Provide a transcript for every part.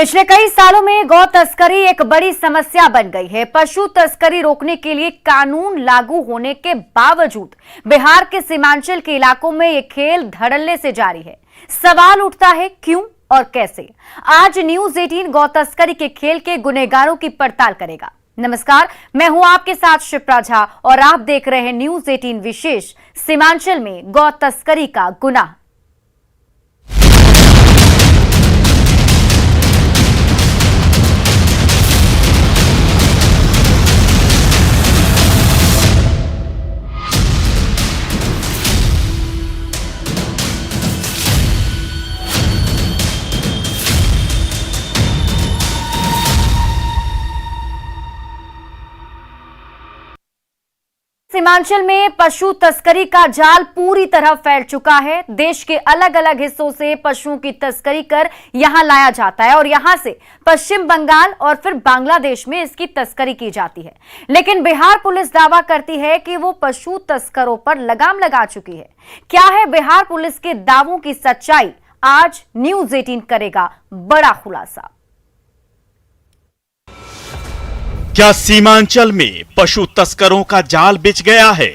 पिछले कई सालों में गौ तस्करी एक बड़ी समस्या बन गई है। पशु तस्करी रोकने के लिए कानून लागू होने के बावजूद बिहार के सीमांचल के इलाकों में ये खेल धड़ल्ले से जारी है। सवाल उठता है क्यों और कैसे। आज न्यूज 18 गौ तस्करी के खेल के गुनहगारों की पड़ताल करेगा। नमस्कार, मैं हूं आपके साथ शिप्रा झा और आप देख रहे हैं न्यूज 18 विशेष सीमांचल में गौ तस्करी का गुनाह। सीमांचल में पशु तस्करी का जाल पूरी तरह फैल चुका है। देश के अलग अलग हिस्सों से पशुओं की तस्करी कर यहां लाया जाता है और यहां से पश्चिम बंगाल और फिर बांग्लादेश में इसकी तस्करी की जाती है। लेकिन बिहार पुलिस दावा करती है कि वो पशु तस्करों पर लगाम लगा चुकी है। क्या है बिहार पुलिस के दावों की सच्चाई? आज न्यूज 18 करेगा बड़ा खुलासा। क्या सीमांचल में पशु तस्करों का जाल बिछ गया है?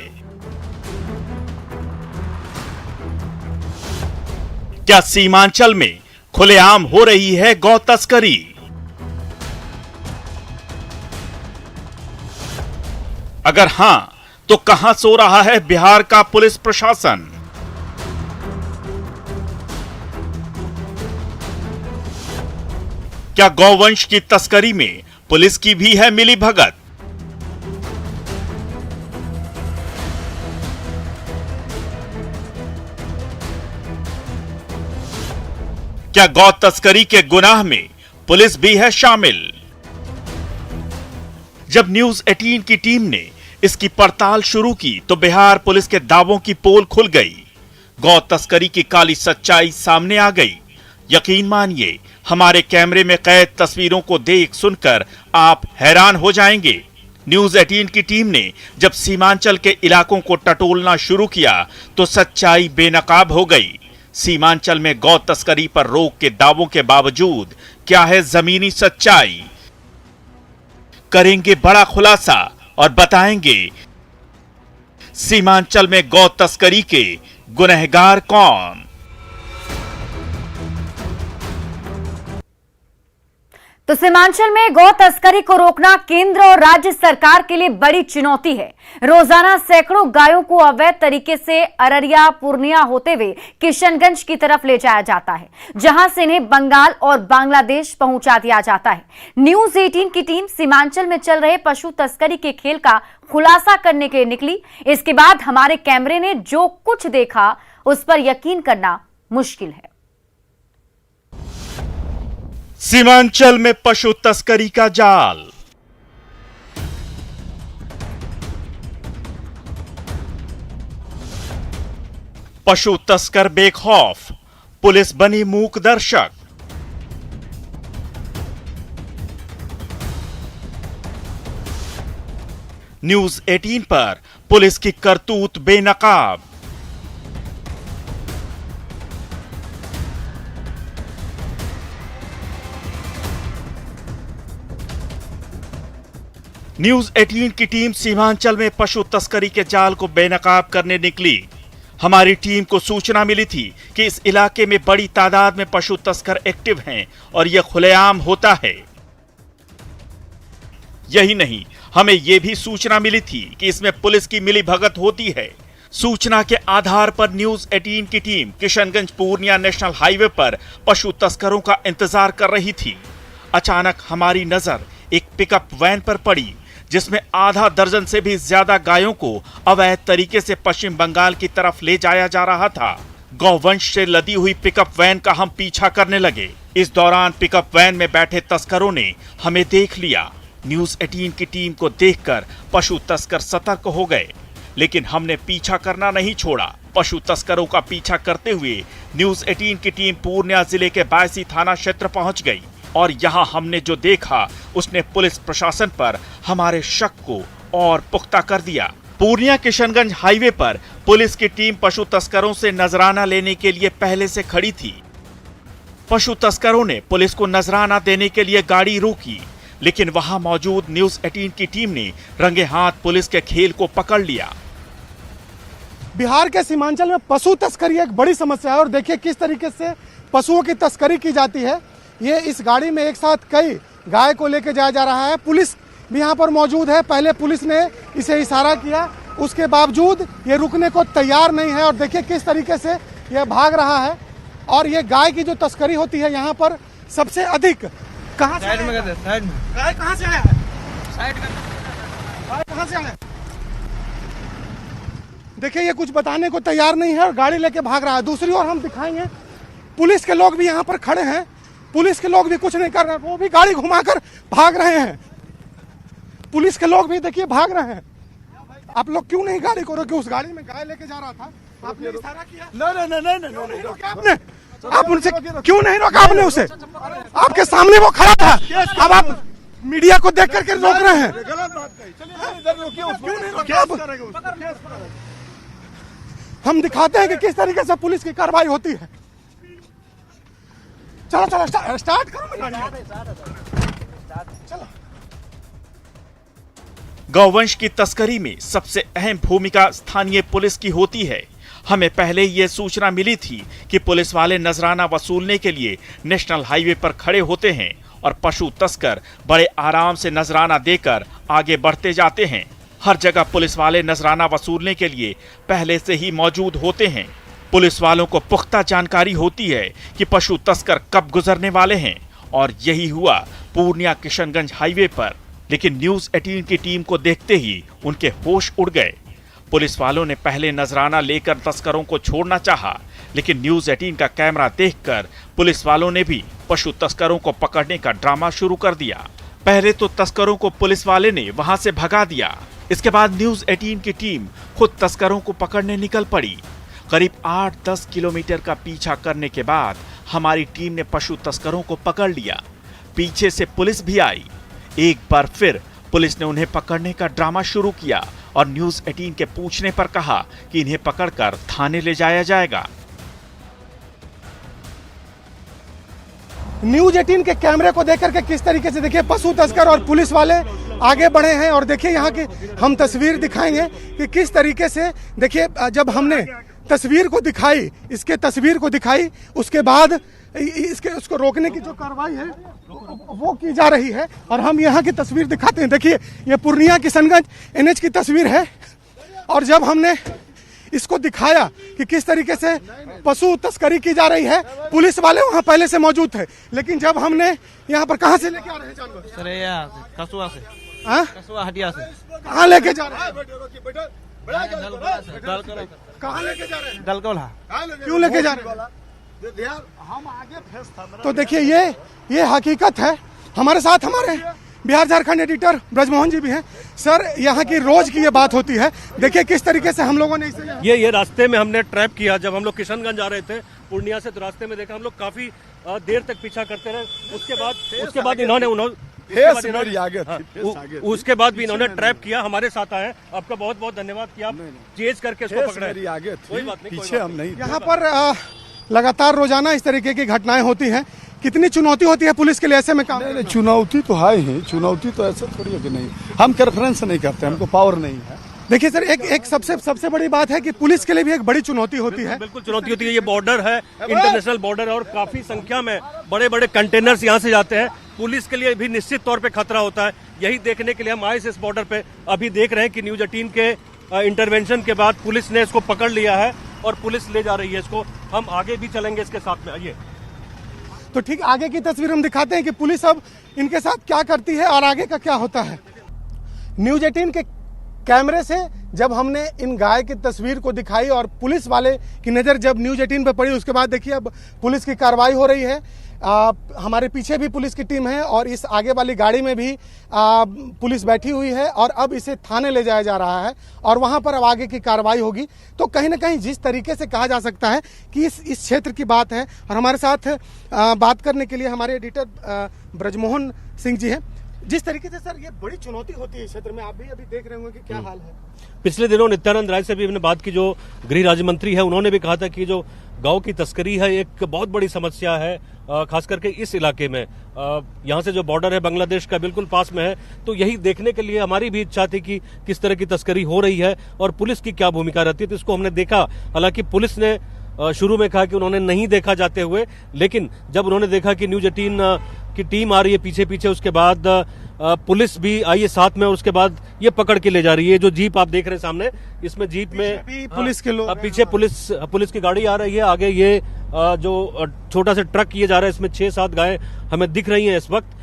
क्या सीमांचल में खुलेआम हो रही है गौ तस्करी? अगर हां, तो कहां सो रहा है बिहार का पुलिस प्रशासन? क्या गौवंश की तस्करी में पुलिस की भी है मिली भगत? क्या गौ तस्करी के गुनाह में पुलिस भी है शामिल? जब न्यूज 18 की टीम ने इसकी पड़ताल शुरू की तो बिहार पुलिस के दावों की पोल खुल गई। गौ तस्करी की काली सच्चाई सामने आ गई। यकीन मानिए, हमारे कैमरे में कैद तस्वीरों को देख सुनकर आप हैरान हो जाएंगे। न्यूज 18 की टीम ने जब सीमांचल के इलाकों को टटोलना शुरू किया तो सच्चाई बेनकाब हो गई। सीमांचल में गौ तस्करी पर रोक के दावों के बावजूद क्या है जमीनी सच्चाई? करेंगे बड़ा खुलासा और बताएंगे सीमांचल में गौ तस्करी के गुनहगार कौन। तो सीमांचल में गौ तस्करी को रोकना केंद्र और राज्य सरकार के लिए बड़ी चुनौती है। रोजाना सैकड़ों गायों को अवैध तरीके से अररिया, पूर्णिया होते हुए किशनगंज की तरफ ले जाया जाता है, जहां से इन्हें बंगाल और बांग्लादेश पहुंचा दिया जाता है। न्यूज 18 की टीम सीमांचल में चल रहे पशु तस्करी के खेल का खुलासा करने के लिए निकली। इसके बाद हमारे कैमरे ने जो कुछ देखा उस पर यकीन करना मुश्किल है। सीमांचल में पशु तस्करी का जाल। पशु तस्कर बेखौफ, पुलिस बनी मूक दर्शक। न्यूज 18 पर पुलिस की करतूत बेनकाब। न्यूज 18 की टीम सीमांचल में पशु तस्करी के जाल को बेनकाब करने निकली। हमारी टीम को सूचना मिली थी कि इस इलाके में बड़ी तादाद में पशु तस्कर एक्टिव हैं और यह खुलेआम होता है। यही नहीं, हमें यह भी सूचना मिली थी कि इसमें पुलिस की मिलीभगत होती है। सूचना के आधार पर न्यूज 18 की team Kishanganj Purnia national highway पर पशु तस्करों का इंतजार कर रही थी। अचानक हमारी नजर एक पिकअप वैन पर पड़ी जिसमें आधा दर्जन से भी ज्यादा गायों को अवैध तरीके से पश्चिम बंगाल की तरफ ले जाया जा रहा था। गौवंश से लदी हुई पिकअप वैन का हम पीछा करने लगे। इस दौरान पिकअप वैन में बैठे तस्करों ने हमें देख लिया। न्यूज 18 की टीम को देखकर पशु तस्कर सतर्क हो गए, लेकिन हमने पीछा करना नहीं छोड़ा। पशु तस्करों का पीछा करते हुए न्यूज 18 की टीम पूर्णिया जिले के बायसी थाना क्षेत्र पहुंच गई और यहां हमने जो देखा उसने पुलिस प्रशासन पर हमारे शक को और पुख्ता कर दिया। पूर्णिया किशनगंज हाईवे पर पुलिस की टीम पशु तस्करों से नजराना लेने के लिए पहले से खड़ी थी। पशु तस्करों ने पुलिस को नजराना देने के लिए गाड़ी रोकी, लेकिन वहां मौजूद न्यूज 18 की टीम ने रंगे हाथ पुलिस के खेल को पकड़ लिया। बिहार के सीमांचल में पशु तस्करी एक बड़ी समस्या है और देखिए किस तरीके से पशुओं की तस्करी की जाती है। ये इस गाड़ी में एक साथ कई गाय को लेकर जाया जा रहा है। पुलिस भी यहाँ पर मौजूद है। पहले पुलिस ने इसे इशारा किया, उसके बावजूद ये रुकने को तैयार नहीं है और देखिए किस तरीके से ये भाग रहा है। और ये गाय की जो तस्करी होती है यहाँ पर सबसे अधिक कहाँ से साइड में कर दे, साइड में गाय कहाँ से आया है? साइड कर गाय कहाँ से आया है? देखिए ये कुछ बताने को तैयार नहीं है और गाड़ी लेके भाग रहा है। दूसरी ओर हम दिखाएंगे पुलिस के लोग भी यहाँ पर खड़े हैं। पुलिस के लोग भी कुछ नहीं कर रहे हैं, वो भी गाड़ी घुमाकर भाग रहे हैं। पुलिस के लोग भी देखिए भाग रहे हैं। आप लोग क्यों नहीं गाड़ी को रोके? उस गाड़ी में गाय लेके जा रहा था, आपने इशारा किया। नहीं रोका आपने, आप उनसे क्यों नहीं रोका आपने उसे? आपके सामने वो खड़ा था, अब आप मीडिया को देख करके रोक रहे हैं। हम दिखाते हैं कि किस तरीके से पुलिस की कार्रवाई होती है। चलो चलो स्टार्ट करो। चलो। गौवंश की तस्करी में सबसे अहम भूमिका स्थानीय पुलिस की होती है। हमें पहले ये सूचना मिली थी कि पुलिस वाले नजराना वसूलने के लिए नेशनल हाईवे पर खड़े होते हैं और पशु तस्कर बड़े आराम से नजराना देकर आगे बढ़ते जाते हैं। हर जगह पुलिस वाले नजराना वसूलने के लिए पहले से ही मौजूद होते हैं। पुलिस वालों को पुख्ता जानकारी होती है कि पशु तस्कर कब गुजरने वाले हैं और यही हुआ पूर्णिया किशनगंज हाईवे पर। लेकिन न्यूज 18 की टीम को देखते ही उनके होश उड़ गए। पुलिस वालों ने पहले नजराना लेकर तस्करों को छोड़ना चाहा, लेकिन न्यूज 18 का कैमरा देखकर पुलिस वालों ने भी पशु तस्करों को पकड़ने का ड्रामा शुरू कर दिया। पहले तो तस्करों को पुलिस वाले ने वहां से भगा दिया। इसके बाद न्यूज 18 की टीम खुद तस्करों को पकड़ने निकल पड़ी। करीब 8-10 किलोमीटर का पीछा करने के बाद हमारी टीम ने पशु तस्करों को पकड़ लिया। पीछे से पुलिस भी आई। एक बार फिर पुलिस ने उन्हें पकड़ने का ड्रामा शुरू किया और न्यूज 18 के पूछने पर कहा कि इन्हें पकड़कर थाने ले जाया जाएगा। न्यूज 18 के कैमरे को देख करके किस तरीके से देखिए पशु तस्कर और पुलिस वाले आगे बढ़े हैं और देखिए यहाँ की हम तस्वीर दिखाएंगे कि किस तरीके से देखिए जब हमने तस्वीर को दिखाई, इसके तस्वीर को दिखाई, उसके बाद उसको रोकने की जो कार्रवाई है वो की जा रही है और हम यहाँ की तस्वीर दिखाते हैं। देखिए ये पूर्णिया किशनगंज NH की तस्वीर है और जब हमने इसको दिखाया कि किस तरीके से पशु तस्करी की जा रही है, पुलिस वाले वहाँ पहले से मौजूद थे। लेकिन जब हमने यहाँ पर कहाँ से लेके आ रहे हैं जानवर? सर यहाँ से कसूआ से, हाँ? कसूआ हटिया से। कहाँ लेके जा रहे हैं? कहाँ लेके जा रहे हैं? दलकोला। क्यों लेके जा रहे हैं? तो देखिए ये हकीकत है। हमारे साथ हमारे बिहार झारखंड एडिटर ब्रजमोहन जी भी हैं। सर यहाँ की रोज की ये बात होती है, देखिए किस तरीके से हम लोगों ने इसे ये रास्ते में हमने ट्रैप किया। जब हम लोग किशनगंज आ रहे थे पूर्णिया से, तो रास्ते में देखा हम लोग काफी देर तक पीछा करते रहे। उसके बाद इन्होंने उसके बाद भी इन्होंने ट्रैप किया, हमारे साथ आए। आपका बहुत बहुत धन्यवाद कि आप चेज करके उसको पकड़े। आगे कोई बात नहीं, पीछे हम नहीं। यहाँ पर लगातार रोजाना इस तरीके की घटनाएं होती हैं। कितनी चुनौती होती है पुलिस के लिए ऐसे में काम? नहीं, चुनौती तो है ही। चुनौती तो ऐसा थोड़ी है कि नहीं, हम प्रेफरेंस नहीं करते, हमको पावर नहीं है। देखिए सर एक सबसे बड़ी बात है कि पुलिस के लिए भी एक बड़ी चुनौती होती है। बिल्कुल चुनौती होती है। ये बॉर्डर है, इंटरनेशनल बॉर्डर है और काफी संख्या में बड़े बड़े कंटेनर्स यहाँ से जाते हैं। पुलिस के लिए भी निश्चित तौर पे खतरा होता है। यही देखने के लिए हम आए इस बॉर्डर पे। अभी देख रहे हैं कि न्यूज 18 के इंटरवेंशन के बाद पुलिस ने इसको पकड़ लिया है और पुलिस ले जा रही है इसको। हम आगे भी चलेंगे इसके साथ में। आइए तो ठीक आगे की तस्वीर हम दिखाते हैं कि पुलिस अब इनके साथ क्या करती है और आगे का क्या होता है। न्यूज 18 के कैमरे से जब हमने इन गाय की तस्वीर को दिखाई और पुलिस वाले की नज़र जब न्यूज 18 पे पड़ी, उसके बाद देखिए अब पुलिस की कार्रवाई हो रही है। हमारे पीछे भी पुलिस की टीम है और इस आगे वाली गाड़ी में भी पुलिस बैठी हुई है और अब इसे थाने ले जाया जा रहा है और वहां पर अब आगे की कार्रवाई होगी। तो कहीं ना कहीं जिस तरीके से कहा जा सकता है कि इस क्षेत्र की बात है और हमारे साथ बात करने के लिए हमारे एडिटर ब्रजमोहन सिंह जी हैं। जिस तरीके से सर ये बड़ी चुनौती होती है इस क्षेत्र में, आप भी अभी देख रहे होंगे कि क्या हाल है। पिछले दिनों नित्यानंद राय से भी हमने बात की, जो गृह राज्य मंत्री है। उन्होंने भी कहा था कि जो गौ की तस्करी है एक बहुत बड़ी समस्या है, खास करके इस इलाके में। यहाँ से जो बॉर्डर है बांग्लादेश का बिल्कुल पास में है, तो यही देखने के लिए हमारी भी इच्छा थी कि किस तरह की तस्करी हो रही है और पुलिस की क्या भूमिका रहती है। तो इसको हमने देखा, हालांकि पुलिस ने शुरू में कहा कि उन्होंने नहीं देखा जाते हुए, लेकिन जब उन्होंने देखा कि न्यूज 18 की टीम आ रही है पीछे पीछे, उसके बाद पुलिस भी आई है साथ में और उसके बाद ये पकड़ के ले जा रही है। जो जीप आप देख रहे हैं सामने, इसमें जीप में पुलिस के लोग, पीछे पुलिस की गाड़ी आ रही है, आगे ये जो छोटा सा ट्रक किए जा रहा है, इसमें 6-7 गायें हमें दिख रही हैं इस वक्त।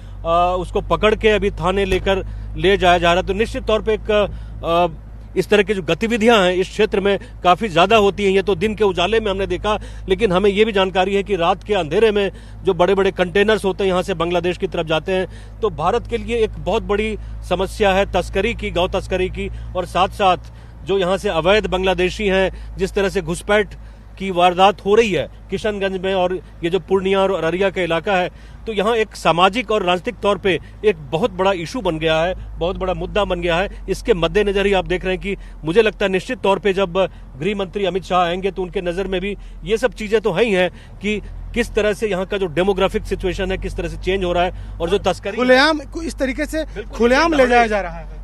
उसको पकड़ के अभी थाने लेकर ले जाया जा रहा है। तो निश्चित तौर पे एक इस तरह की जो गतिविधियां हैं इस क्षेत्र में काफी ज्यादा होती हैं। ये तो दिन के उजाले में हमने देखा, लेकिन हमें ये भी जानकारी है कि रात के अंधेरे में जो बड़े बड़े कंटेनर्स होते हैं यहाँ से बांग्लादेश की तरफ जाते हैं, तो भारत के लिए एक बहुत बड़ी समस्या है तस्करी की, गौ तस्करी की। और साथ साथ जो यहाँ से अवैध बांग्लादेशी हैं, जिस तरह से घुसपैठ की वारदात हो रही है किशनगंज में और ये जो पूर्णिया और अररिया का इलाका है, तो यहाँ एक सामाजिक और राजनीतिक तौर पे एक बहुत बड़ा इशू बन गया है, बहुत बड़ा मुद्दा बन गया है। इसके मद्देनजर ही आप देख रहे हैं कि मुझे लगता है निश्चित तौर पे जब गृह मंत्री अमित शाह आएंगे तो उनके नजर में भी ये सब चीजें तो है ही हैं कि किस तरह से यहाँ का जो डेमोग्राफिक सिचुएशन है किस तरह से चेंज हो रहा है और जो तस्करी खुलेआम इस तरीके से खुलेआम ले जाया जा रहा है।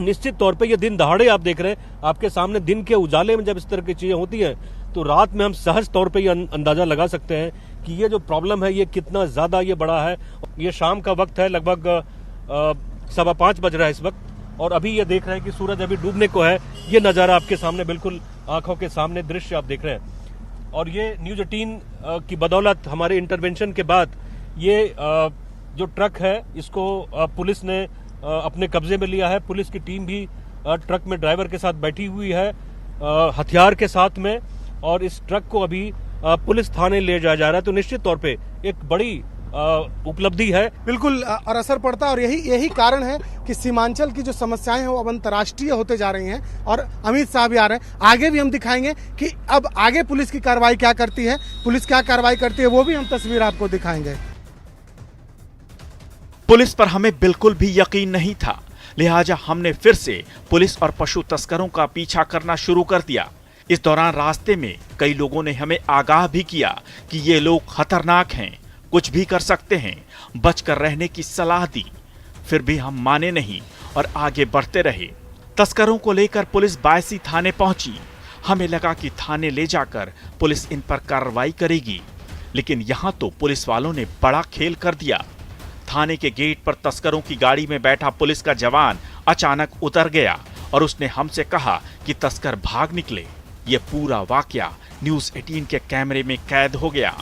निश्चित तौर पे ये दिन दहाड़े आप देख रहे हैं, आपके सामने दिन के उजाले में जब इस तरह की चीजें होती हैं तो रात में हम सहज तौर पे ये अंदाजा लगा सकते हैं कि ये जो प्रॉब्लम है ये कितना ज्यादा ये बड़ा है। ये शाम का वक्त है, लगभग 5:15 बज रहा है इस वक्त, और अभी ये देख रहे हैं कि सूरज अभी डूबने को है। ये नजारा आपके सामने बिल्कुल आंखों के सामने दृश्य आप देख रहे हैं। और ये न्यूज 18 की बदौलत हमारे इंटरवेंशन के बाद ये जो ट्रक है इसको पुलिस ने अपने कब्जे में लिया है। पुलिस की टीम भी ट्रक में ड्राइवर के साथ बैठी हुई है हथियार के साथ में, और इस ट्रक को अभी पुलिस थाने ले जाया जा रहा है। तो निश्चित तौर पे एक बड़ी उपलब्धि है बिल्कुल, और असर पड़ता है। और यही कारण है कि सीमांचल की जो समस्याएं हैं वो अब अंतर्राष्ट्रीय होते जा रही हैं। और अमित शाह भी आ रहे हैं, आगे भी हम दिखाएंगे कि अब आगे पुलिस की कार्रवाई क्या करती है, पुलिस क्या कार्रवाई करती है, वो भी हम तस्वीर आपको दिखाएंगे। पुलिस पर हमें बिल्कुल भी यकीन नहीं था, लिहाजा हमने फिर से पुलिस और पशु तस्करों का पीछा करना शुरू कर दिया। इस दौरान रास्ते में कई लोगों ने हमें आगाह भी किया कि ये लोग खतरनाक हैं, कुछ भी कर सकते हैं, बचकर रहने की सलाह दी। फिर भी हम माने नहीं और आगे बढ़ते रहे। तस्करों को लेकर पुलिस बायसी थाने पहुंची। हमें लगा कि थाने ले जाकर पुलिस इन पर कार्रवाई करेगी, लेकिन यहां तो पुलिस वालों ने बड़ा खेल कर दिया। थाने के गेट पर तस्करों की गाड़ी में बैठा पुलिस का जवान अचानक उतर गया और उसने हमसे कहा कि तस्कर भाग निकले। यह पूरा वाकया न्यूज 18 के कैमरे में कैद हो गया।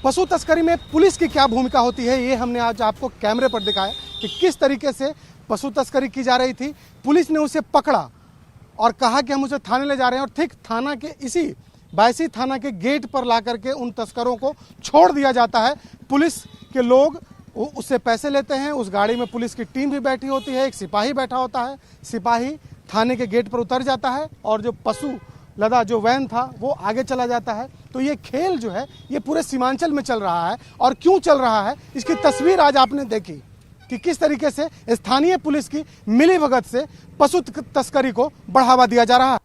पशु तस्करी में पुलिस की क्या भूमिका होती है, ये हमने आज आपको कैमरे पर दिखाया कि किस तरीके से पशु तस्करी की जा रही थी। पुलिस ने उसे पकड़ा और कहा कि हम उसे थाने ले जा रहे हैं, और ठीक थाना के इसी बायसी थाना के गेट पर ला करके उन तस्करों को छोड़ दिया जाता है। पुलिस के लोग उससे पैसे लेते हैं, उस गाड़ी में पुलिस की टीम भी बैठी होती है, एक सिपाही बैठा होता है। सिपाही थाने के गेट पर उतर जाता है और जो पशु लदा जो वैन था वो आगे चला जाता है। तो ये खेल जो है ये पूरे सीमांचल में चल रहा है। और क्यों चल रहा है, इसकी तस्वीर आज आपने देखी कि किस तरीके से स्थानीय पुलिस की मिलीभगत से पशु तस्करी को बढ़ावा दिया जा रहा है।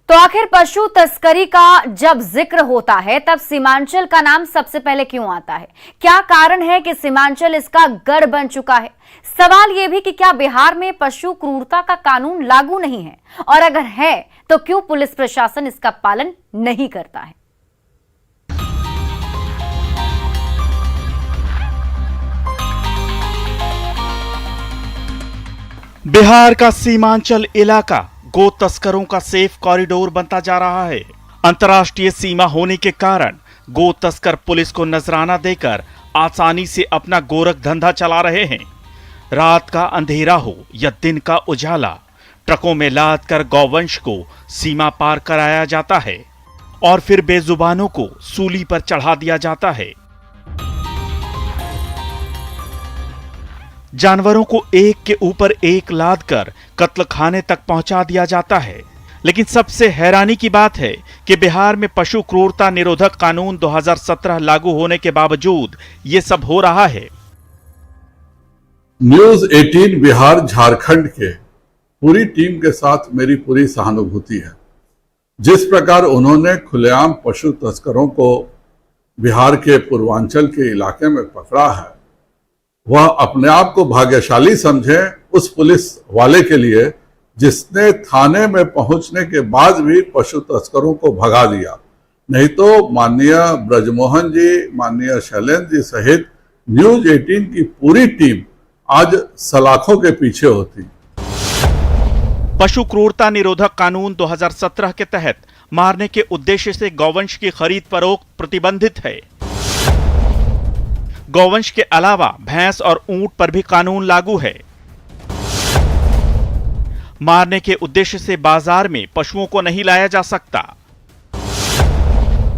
तो आखिर पशु तस्करी का जब जिक्र होता है तब सीमांचल का नाम सबसे पहले क्यों आता है? क्या कारण है कि सीमांचल इसका गढ़ बन चुका है? सवाल यह भी कि क्या बिहार में पशु क्रूरता का कानून लागू नहीं है, और अगर है तो क्यों पुलिस प्रशासन इसका पालन नहीं करता है? बिहार का सीमांचल इलाका गो तस्करों का सेफ कॉरिडोर बनता जा रहा है। अंतर्राष्ट्रीय सीमा होने के कारण गो तस्कर पुलिस को नजराना देकर आसानी से अपना गोरख धंधा चला रहे हैं। रात का अंधेरा हो या दिन का उजाला, ट्रकों में लाद कर गौवंश को सीमा पार कराया जाता है और फिर बेजुबानों को सूली पर चढ़ा दिया जाता है। जानवरों को एक के ऊपर एक लाद कर कत्ल खाने तक पहुंचा दिया जाता है। लेकिन सबसे हैरानी की बात है कि बिहार में पशु क्रूरता निरोधक कानून 2017 लागू होने के बावजूद ये सब हो रहा है। न्यूज 18 बिहार झारखंड के पूरी टीम के साथ मेरी पूरी सहानुभूति है। जिस प्रकार उन्होंने खुलेआम पशु तस्करों को बिहार के पूर्वांचल के इलाके में पकड़ा है, वह अपने आप को भाग्यशाली समझे उस पुलिस वाले के लिए जिसने थाने में पहुंचने के बाद भी पशु तस्करों को भगा दिया। नहीं तो माननीय ब्रजमोहन जी, माननीय शैलेंद्र जी सहित न्यूज 18 की पूरी टीम आज सलाखों के पीछे होती। पशु क्रूरता निरोधक कानून 2017 के तहत मारने के उद्देश्य से गौवंश की खरीद फरोख्त प्रतिबंधित है। गौवंश के अलावा भैंस और ऊंट पर भी कानून लागू है। मारने के उद्देश्य से बाजार में पशुओं को नहीं लाया जा सकता।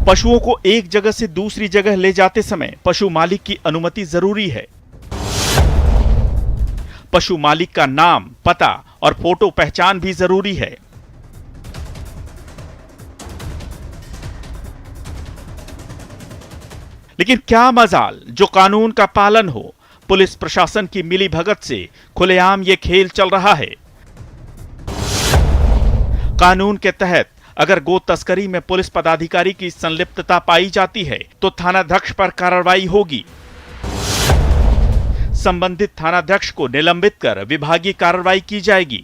पशुओं को एक जगह से दूसरी जगह ले जाते समय पशु मालिक की अनुमति जरूरी है। पशु मालिक का नाम, पता और फोटो पहचान भी जरूरी है। लेकिन क्या मजाल जो कानून का पालन हो, पुलिस प्रशासन की मिलीभगत से खुलेआम ये खेल चल रहा है। कानून के तहत अगर गो तस्करी में पुलिस पदाधिकारी की संलिप्तता पाई जाती है तो थानाध्यक्ष पर कार्रवाई होगी। संबंधित थानाध्यक्ष को निलंबित कर विभागीय कार्रवाई की जाएगी।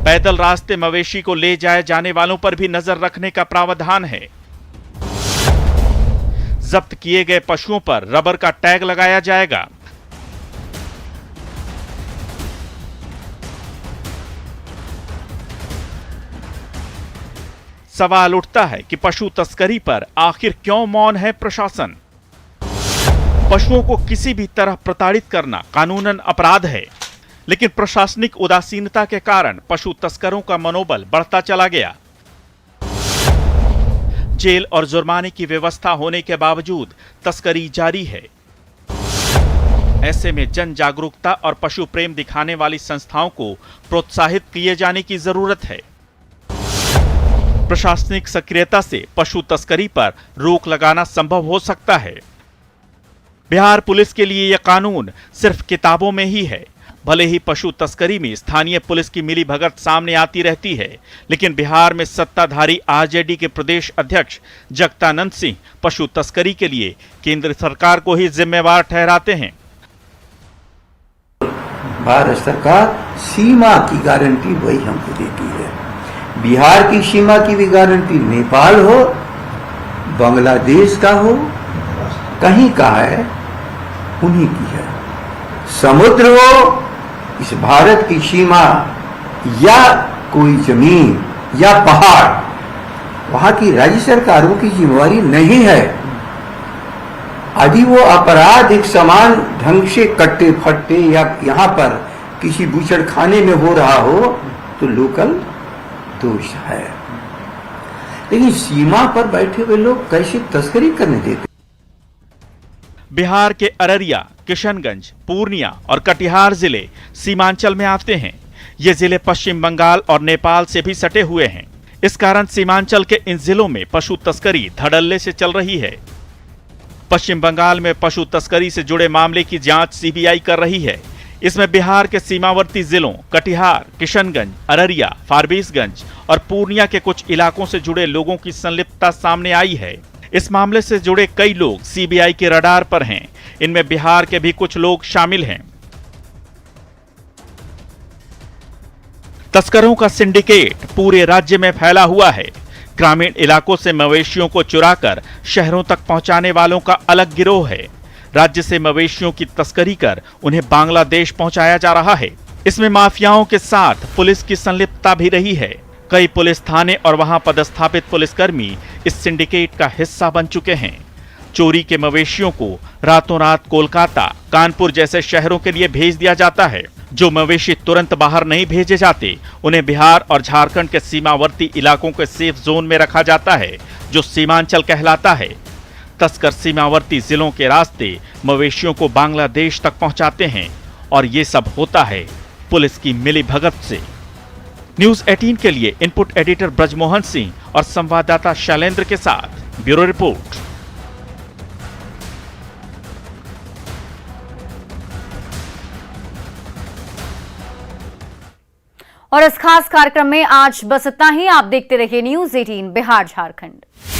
पैदल रास्ते मवेशी को ले जाए जाने वालों पर भी नजर रखने का प्रावधान है। जब्त किए गए पशुओं पर रबर का टैग लगाया जाएगा। सवाल उठता है कि पशु तस्करी पर आखिर क्यों मौन है प्रशासन? पशुओं को किसी भी तरह प्रताड़ित करना कानूनन अपराध है, लेकिन प्रशासनिक उदासीनता के कारण पशु तस्करों का मनोबल बढ़ता चला गया। जेल और जुर्माने की व्यवस्था होने के बावजूद तस्करी जारी है। ऐसे में जन जागरूकता और पशु प्रेम दिखाने वाली संस्थाओं को प्रोत्साहित किए जाने की जरूरत है। प्रशासनिक सक्रियता से पशु तस्करी पर रोक लगाना संभव हो सकता है। बिहार पुलिस के लिए यह कानून सिर्फ किताबों में ही है। भले ही पशु तस्करी में स्थानीय पुलिस की मिलीभगत सामने आती रहती है, लेकिन बिहार में सत्ताधारी आरजेडी के प्रदेश अध्यक्ष जगदानंद सिंह पशु तस्करी के लिए केंद्र सरकार को ही जिम्मेवार ठहराते हैं। भारत सरकार सीमा की गारंटी वही हमको देती है। बिहार की सीमा की भी गारंटी नेपाल हो, बांग्लादेश का हो, कहीं का है उन्हीं की है। समुद्र हो, इस भारत की सीमा या कोई जमीन या पहाड़, वहां की राज्य सरकारों की जिम्मेवारी नहीं है। यदि वो अपराध एक समान ढंग से कट्टे फट्टे या यहाँ पर किसी बूचड़खाने में हो रहा हो तो लोकल दोष है, लेकिन सीमा पर बैठे हुए लोग कैसे तस्करी करने देते? बिहार के अररिया, किशनगंज, पूर्णिया और कटिहार जिले सीमांचल में आते हैं। ये जिले पश्चिम बंगाल और नेपाल से भी सटे हुए हैं। इस कारण सीमांचल के इन जिलों में पशु तस्करी धड़ल्ले से चल रही है। पश्चिम बंगाल में पशु तस्करी से जुड़े मामले की जांच सीबीआई कर रही है। इसमें बिहार के सीमावर्ती जिलों कटिहार, किशनगंज, अररिया, फारबिसगंज और पूर्णिया के कुछ इलाकों से जुड़े लोगों की संलिप्तता सामने आई है। इस मामले से जुड़े कई लोग सीबीआई के रडार पर हैं। इनमें बिहार के भी कुछ लोग शामिल हैं। तस्करों का सिंडिकेट पूरे राज्य में फैला हुआ है। ग्रामीण इलाकों से मवेशियों को चुराकर शहरों तक पहुंचाने वालों का अलग गिरोह है। राज्य से मवेशियों की तस्करी कर उन्हें बांग्लादेश पहुंचाया जा रहा है। इसमें माफियाओं के साथ पुलिस की संलिप्तता भी रही है। कई पुलिस थाने और वहां पदस्थापित पुलिसकर्मी इस सिंडिकेट का हिस्सा बन चुके हैं। चोरी के मवेशियों को रातों रात कोलकाता, कानपुर जैसे शहरों के लिए भेज दिया जाता है। जो मवेशी तुरंत बाहर नहीं भेजे जाते, उन्हें बिहार और झारखंड के सीमावर्ती इलाकों के सेफ जोन में रखा जाता है, जो सीमांचल कहलाता है। तस्कर सीमावर्ती जिलों के रास्ते मवेशियों को बांग्लादेश तक पहुंचाते हैं और ये सब होता है पुलिस की मिलीभगत से। न्यूज 18 के लिए इनपुट एडिटर ब्रजमोहन सिंह और संवाददाता शैलेंद्र के साथ ब्यूरो रिपोर्ट। और इस खास कार्यक्रम में आज बस इतना ही। आप देखते रहिए न्यूज़ 18 बिहार झारखंड।